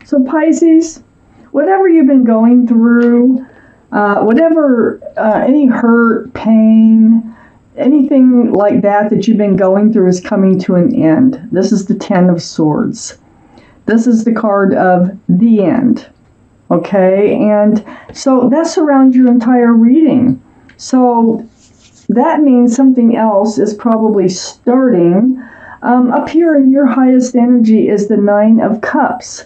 So Pisces, whatever you've been going through, any hurt, pain, anything like that you've been going through is coming to an end. This is the Ten of Swords. This is the card of the end. Okay, and so that surrounds your entire reading. So that means something else is probably starting. Up here in your highest energy is the Nine of Cups.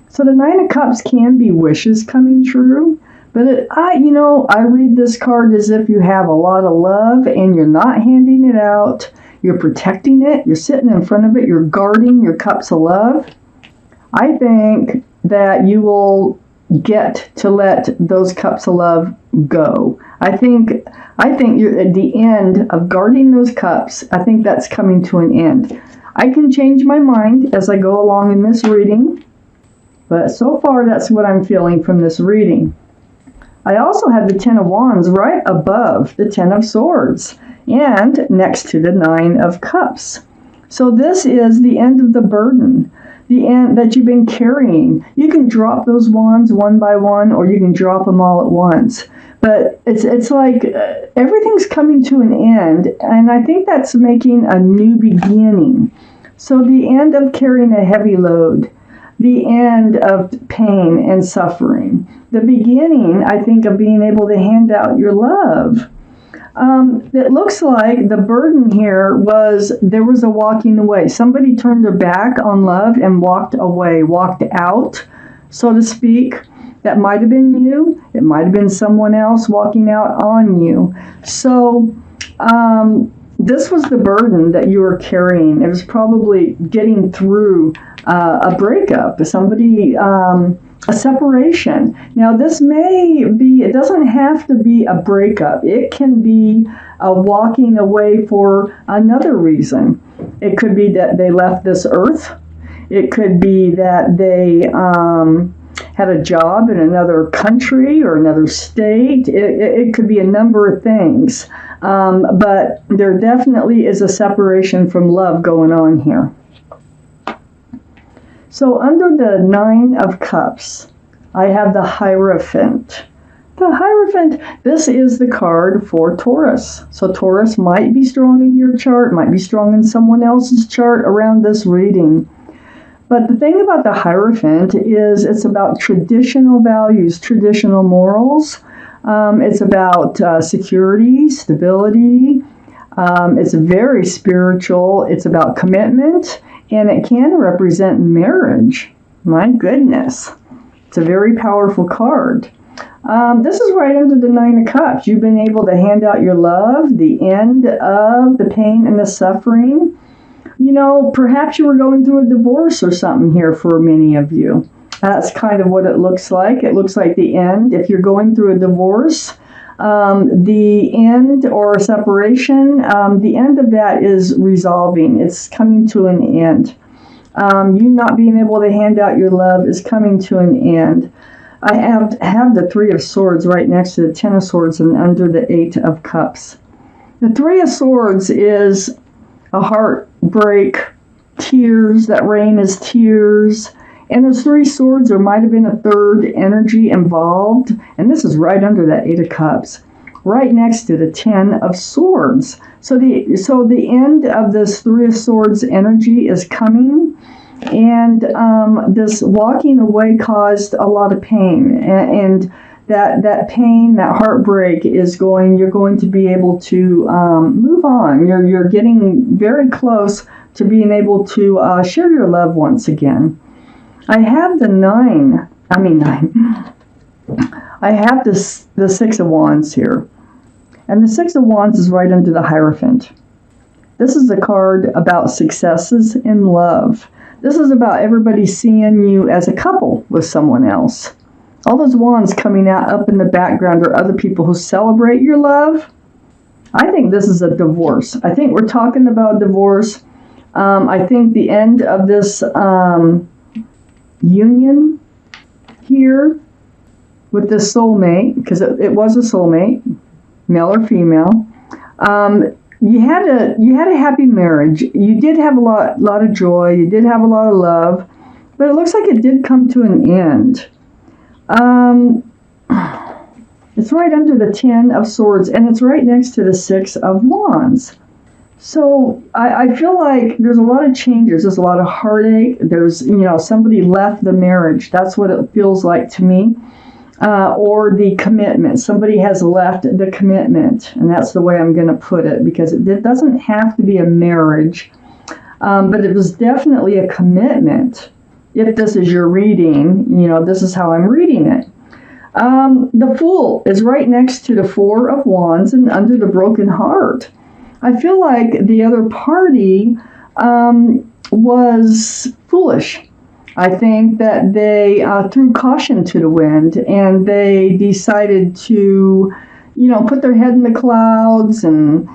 So the Nine of Cups can be wishes coming true. But I read this card as if you have a lot of love and you're not handing it out. You're protecting it. You're sitting in front of it. You're guarding your cups of love. I think that you will get to let those cups of love go. I think you're at the end of guarding those cups. I think that's coming to an end. I can change my mind as I go along in this reading, but so far that's what I'm feeling from this reading. I also have the Ten of Wands right above the Ten of Swords and next to the Nine of Cups. So this is the end of the burden, the end that you've been carrying. You can drop those wands one by one, or you can drop them all at once. But it's like everything's coming to an end, and I think that's making a new beginning. So the end of carrying a heavy load, the end of pain and suffering, the beginning, I think, of being able to hand out your love. It looks like the burden here was there was a walking away. Somebody turned their back on love and walked away, walked out, so to speak. That might have been you. It might have been someone else walking out on you. So this was the burden that you were carrying. It was probably getting through a breakup, somebody, a separation. Now this may be, it doesn't have to be a breakup. It can be a walking away for another reason. It could be that they left this earth. It could be that they had a job in another country or another state. It could be a number of things. But there definitely is a separation from love going on here. So under the Nine of Cups, I have the Hierophant. The Hierophant, this is the card for Taurus. So Taurus might be strong in your chart, might be strong in someone else's chart around this reading. But the thing about the Hierophant is it's about traditional values, traditional morals. It's about security, stability. It's very spiritual. It's about commitment. And it can represent marriage. My goodness. It's a very powerful card. This is right under the Nine of Cups. You've been able to hand out your love, the end of the pain and the suffering. Perhaps you were going through a divorce or something here for many of you. That's kind of what it looks like. It looks like the end. If you're going through a divorce, the end or a separation, the end of that is resolving. It's coming to an end. You not being able to hand out your love is coming to an end. I have the Three of Swords right next to the Ten of Swords and under the Eight of Cups. The Three of Swords is a heartbreak, tears. That rain is tears. And there's three swords. There might have been a third energy involved. And this is right under that Eight of Cups, right next to the Ten of Swords. So the end of this Three of Swords energy is coming. And this walking away caused a lot of pain. And that pain, that heartbreak you're going to be able to move on. You're getting very close to being able to share your love once again. I have the I have the Six of Wands here. And the Six of Wands is right under the Hierophant. This is a card about successes in love. This is about everybody seeing you as a couple with someone else. All those wands coming out up in the background are other people who celebrate your love. I think this is a divorce. I think we're talking about divorce. I think the end of this union here with this soulmate, because it was a soulmate, male or female. You had a happy marriage. You did have a lot of joy. You did have a lot of love. but it looks like it did come to an end. It's right under the Ten of Swords, and it's right next to the Six of Wands. So I feel like there's a lot of changes. There's a lot of heartache. There's, somebody left the marriage. That's what it feels like to me. Or the commitment. Somebody has left the commitment, and that's the way I'm going to put it, because it doesn't have to be a marriage, but it was definitely a commitment. If this is your reading, this is how I'm reading it. The Fool is right next to the Four of Wands and under the Broken Heart. I feel like the other party was foolish. I think that they threw caution to the wind, and they decided to, put their head in the clouds and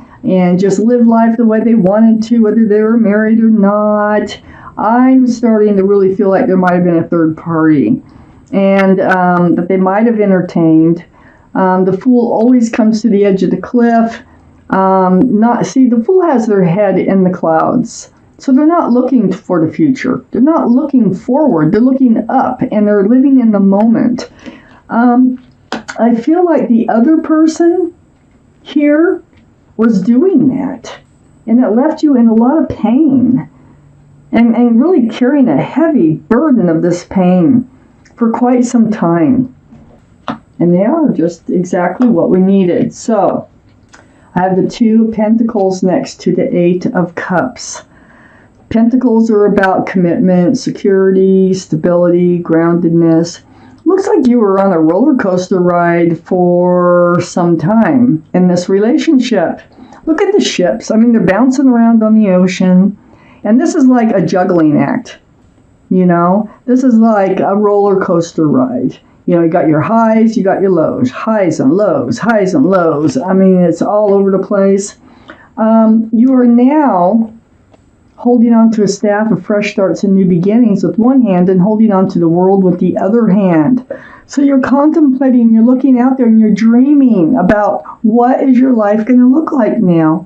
just live life the way they wanted to, whether they were married or not. I'm starting to really feel like there might have been a third party, and that they might have entertained. The Fool always comes to the edge of the cliff. The Fool has their head in the clouds. So they're not looking for the future. They're not looking forward. They're looking up, and they're living in the moment. I feel like the other person here was doing that, and it left you in a lot of pain and really carrying a heavy burden of this pain for quite some time. And they are just exactly what we needed. So I have the Two of Pentacles next to the Eight of Cups. Pentacles are about commitment, security, stability, groundedness. Looks like you were on a roller coaster ride for some time in this relationship. Look at the ships. They're bouncing around on the ocean. And this is like a juggling act. This is like a roller coaster ride. You got your highs, you got your lows, highs and lows, highs and lows. It's all over the place. You are now holding on to a staff of fresh starts and new beginnings with one hand, and holding on to the world with the other hand. So you're contemplating, you're looking out there, and you're dreaming about what is your life going to look like now.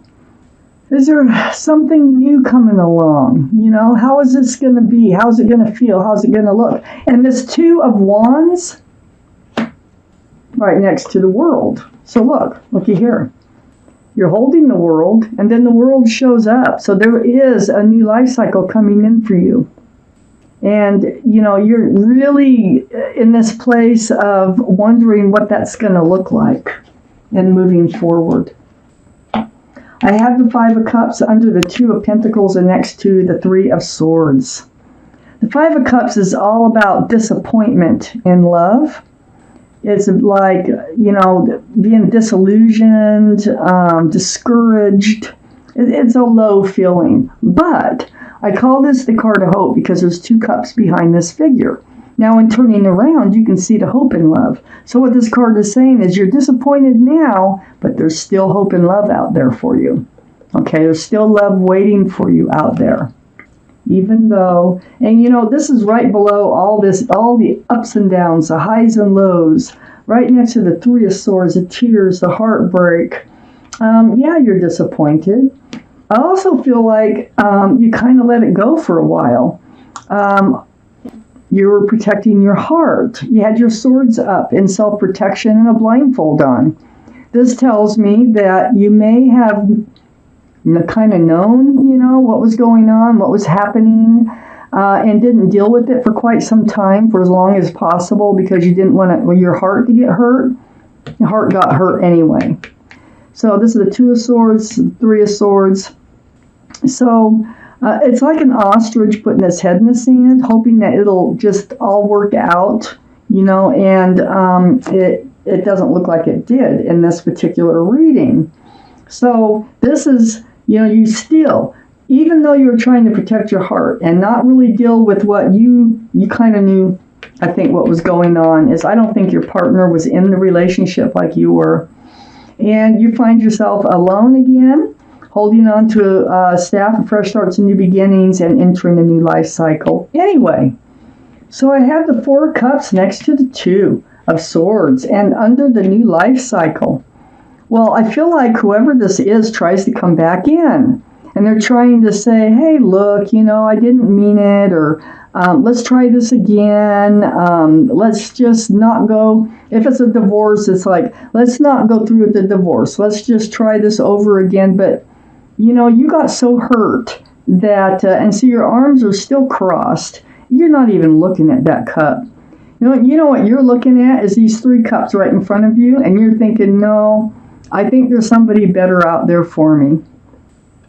Is there something new coming along? How is this going to be? How's it going to feel? How's it going to look? And this Two of Wands right next to the world. So looky here. You're holding the world, and then the world shows up. So there is a new life cycle coming in for you. And, you're really in this place of wondering what that's going to look like and moving forward. I have the Five of Cups under the Two of Pentacles and next to the Three of Swords. The Five of Cups is all about disappointment in love. It's like, being disillusioned, discouraged. It's a low feeling. But I call this the card of hope because there's two cups behind this figure. Now, in turning around, you can see the hope in love. So what this card is saying is you're disappointed now, but there's still hope and love out there for you. Okay, there's still love waiting for you out there. Even though, and this is right below all the ups and downs, the highs and lows, right next to the Three of Swords, the tears, the heartbreak. You're disappointed. I also feel like you kind of let it go for a while. You were protecting your heart. You had your swords up in self-protection and a blindfold on. This tells me that you may have kind of known, what was going on, what was happening, and didn't deal with it for quite some time, for as long as possible, because you didn't want your heart to get hurt. Your heart got hurt anyway. So this is the Two of Swords, the Three of Swords. So it's like an ostrich putting its head in the sand, hoping that it'll just all work out, and it doesn't look like it did in this particular reading. So this is, you still, even though you're trying to protect your heart and not really deal with what you kind of knew, I think what was going on is I don't think your partner was in the relationship like you were. And you find yourself alone again, holding on to a staff of fresh starts and new beginnings and entering a new life cycle. Anyway, so I have the Four of Cups next to the Two of Swords and under the new life cycle. Well, I feel like whoever this is tries to come back in. And they're trying to say, hey, look, I didn't mean it, or Let's try this again. Let's just not go. If it's a divorce, it's like, let's not go through with the divorce. Let's just try this over again. But, you got so hurt that, and so your arms are still crossed. You're not even looking at that cup. You know what you're looking at is these 3 cups right in front of you, and you're thinking, no, I think there's somebody better out there for me.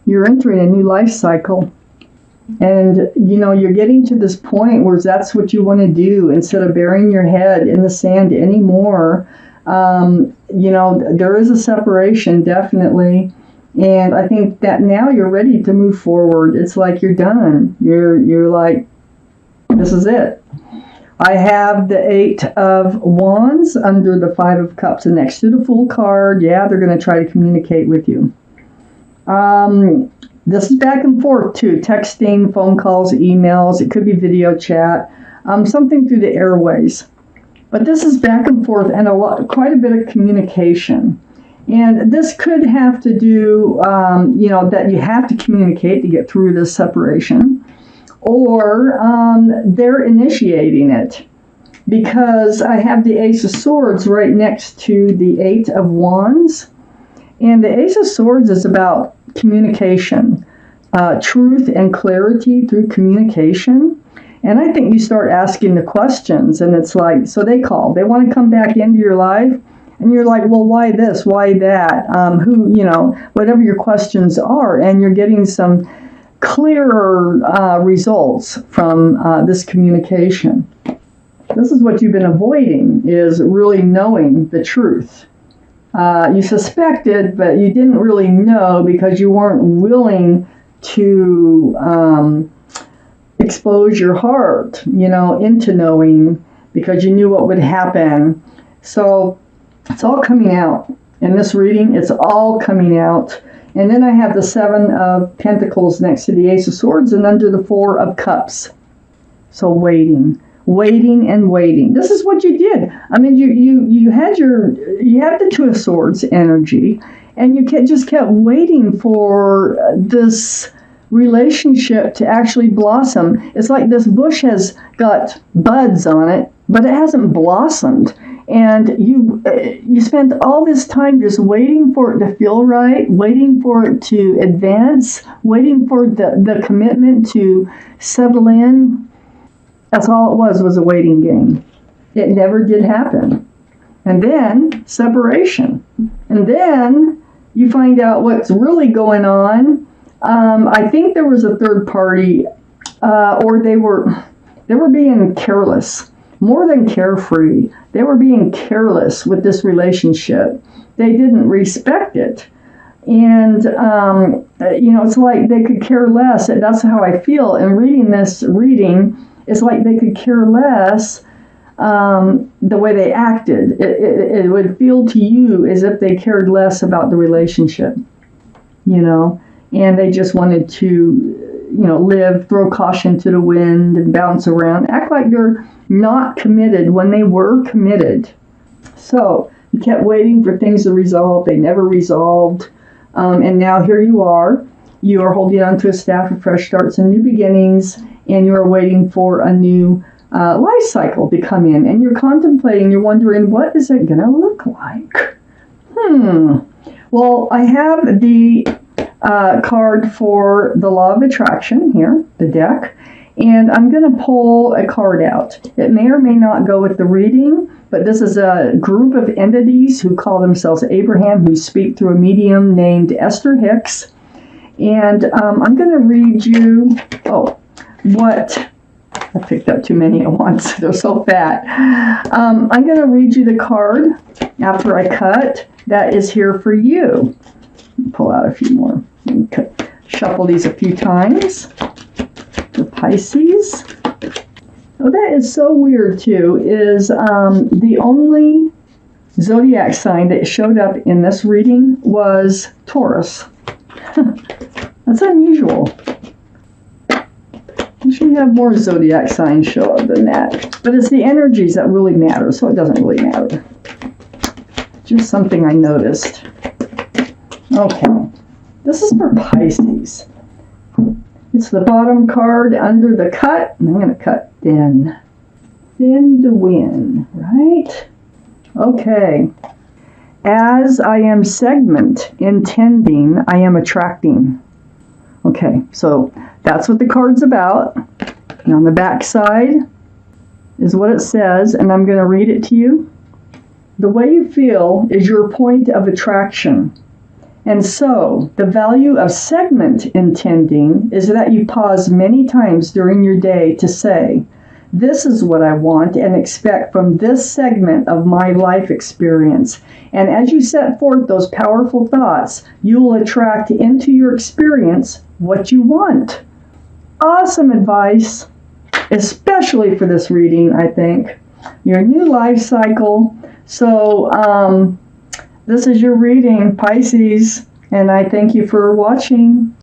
You're entering a new life cycle. And, you're getting to this point where that's what you want to do instead of burying your head in the sand anymore. There is a separation, definitely. And I think that now you're ready to move forward. It's like you're done. You're like, this is it. I have the 8 of Wands under the 5 of Cups and next to the Fool card. Yeah, they're going to try to communicate with you. This is back and forth too. Texting, phone calls, emails. It could be video chat. Something through the airways. But this is back and forth and quite a bit of communication. And this could have to do, that you have to communicate to get through this separation. Or they're initiating it. Because I have the Ace of Swords right next to the 8 of Wands. And the Ace of Swords is about communication, truth and clarity through communication. And I think you start asking the questions, and it's like, so they call. They want to come back into your life, and you're like, well, why this? Why that? Whatever your questions are, and you're getting some clearer results from this communication. This is what you've been avoiding, is really knowing the truth. You suspected, but you didn't really know because you weren't willing to expose your heart, into knowing, because you knew what would happen. So it's all coming out. In this reading, it's all coming out. And then I have the 7 of Pentacles next to the Ace of Swords and under the 4 of Cups. So waiting and waiting. This is what you did. I mean, you had the 2 of Swords energy, and you just kept waiting for this relationship to actually blossom. It's like this bush has got buds on it, but it hasn't blossomed. And you spent all this time just waiting for it to feel right, waiting for it to advance, waiting for the commitment to settle in. That's all it was a waiting game. It never did happen. And then separation. And then you find out what's really going on. I think there was a third party, or they were being careless, more than carefree. They were being careless with this relationship. They didn't respect it. And, it's like they could care less. That's how I feel. And reading this reading, it's like they could care less the way they acted. It would feel to you as if they cared less about the relationship, and they just wanted to, live, throw caution to the wind and bounce around, act like they're not committed when they were committed. So you kept waiting for things to resolve. They never resolved. And now here you are. You are holding on to a staff of fresh starts and new beginnings, and you are waiting for a new life cycle to come in. And you're contemplating, you're wondering, what is it going to look like? Well, I have the card for the Law of Attraction here, the deck, and I'm going to pull a card out. It may or may not go with the reading, but this is a group of entities who call themselves Abraham, who speak through a medium named Esther Hicks. And I'm going to read you, I picked up too many at once. They're so fat. I'm going to read you the card after I cut that is here for you. Pull out a few more. Shuffle these a few times. For Pisces. Oh, that is so weird too, is the only zodiac sign that showed up in this reading was Taurus. That's unusual. You should have more zodiac signs show up than that. But it's the energies that really matter, so it doesn't really matter. Just something I noticed. Okay. This is for Pisces. It's the bottom card under the cut. And I'm going to cut thin. Thin to win, right? Okay. As I am segment intending, I am attracting. Okay, so that's what the card's about. And on the back side is what it says, and I'm going to read it to you. The way you feel is your point of attraction. And so, the value of segment intending is that you pause many times during your day to say, this is what I want and expect from this segment of my life experience. And as you set forth those powerful thoughts, you will attract into your experience what you want. Awesome advice, especially for this reading, I think. Your new life cycle. So, this is your reading, Pisces, and I thank you for watching.